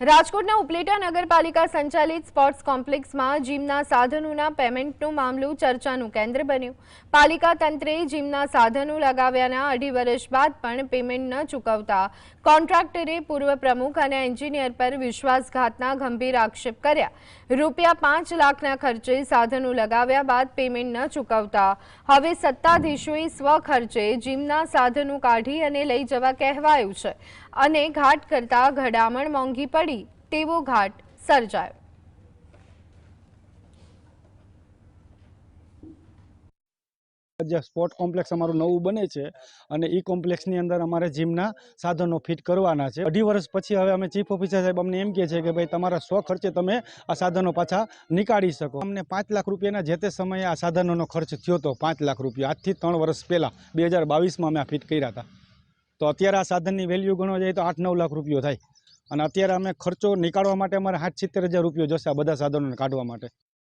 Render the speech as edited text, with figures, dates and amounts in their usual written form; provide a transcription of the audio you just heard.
રાજકોટના ઉપલેટા નગરપાલિકા સંચાલિત સ્પોર્ટ્સ કોમ્પ્લેક્સમાં જીમના સાધનોના પેમેન્ટનો મામલો ચર્ચાનું કેન્દ્ર બન્યું। પાલિકા તંત્રે જીમના સાધનો લગાવ્યાના 2.5 વર્ષ બાદ પણ પેમેન્ટ ન ચૂકવતા કોન્ટ્રાક્ટરે પૂર્વ પ્રમુખ અને એન્જિનિયર પર વિશ્વાસઘાતના ગંભીર આક્ષેપ કર્યા। ₹5 લાખના ખર્ચે સાધનો લગાવ્યા બાદ પેમેન્ટ ન ચૂકવતા હવે સત્તાધીશોએ સ્વખર્ચે જીમના સાધનો કાઢી અને લઈ જવા કહેવાયું છે અને ઘાટ કરતા ઘડામણ મોંઘી પડી તેવો ઘાટ સર્જાયો। જે સ્પોર્ટ કોમ્પ્લેક્સ અમારું નવું બને છે અને એ કોમ્પ્લેક્સની અંદર અમારે જીમના સાધનો ફિટ કરવાના છે। 2.5 વર્ષ પછી હવે અમે ચીફ ઓફિસર સાહેબ અમને એમ કહે છે કે ભાઈ તમારા સ્વખર્ચે તમે આ સાધનો પાછા નીકાળી શકો। અમને ₹5 લાખ રૂપિયાના જે તે સમયે આ સાધનોનો ખર્ચ થયો હતો। ₹5 લાખ આજથી 3 વર્ષ પહેલાં 2022માં અમે આ ફિટ કર્યા હતા। તો અત્યારે આ સાધનની વેલ્યુ ગણવા જાય તો 8-9 લાખ રૂપિયો થાય અને અત્યારે અમે ખર્ચો નીકાળવા માટે અમારે 70,000 રૂપિયો જશે આ બધા સાધનોને કાઢવા માટે।